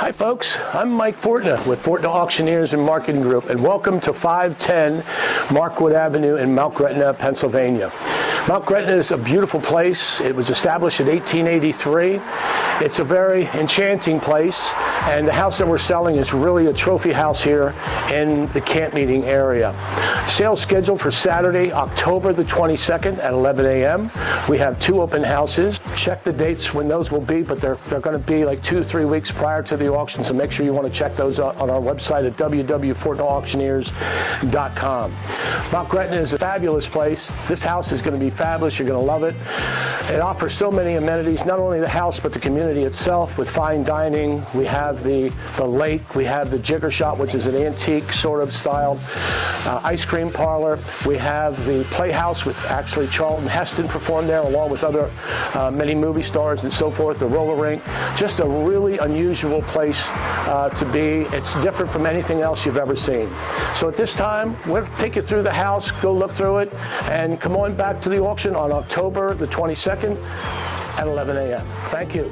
Hi folks, I'm Mike Fortna with Fortna Auctioneers and Marketing Group, and welcome to 510 Markwood Avenue in Mount Gretna, Pennsylvania. Mount Gretna is a beautiful place. It was established in 1883. It's a very enchanting place, and the house that we're selling is really a trophy house here in the camp meeting area. Sales scheduled for Saturday, October the 22nd at 11 a.m. We have 2 open houses. Check the dates when those will be, but they're going to be like 2-3 weeks prior to the auction, so make sure you want to check those out on our website at www.fortnaauctioneers.com. Mount Gretna is a fabulous place. This house is going to be fabulous. You're going to love it. It offers so many amenities, not only the house, but the community itself with fine dining. We have the lake. We have the Jigger Shop, which is an antique sort of style ice cream parlor. We have the playhouse with actually Charlton Heston performed there, along with other many movie stars and so forth, the roller rink. Just a really unusual place to be. It's different from anything else you've ever seen. So at this time, we'll take you through the house, go look through it, and come on back to the auction on October the 22nd at 11 a.m. Thank you.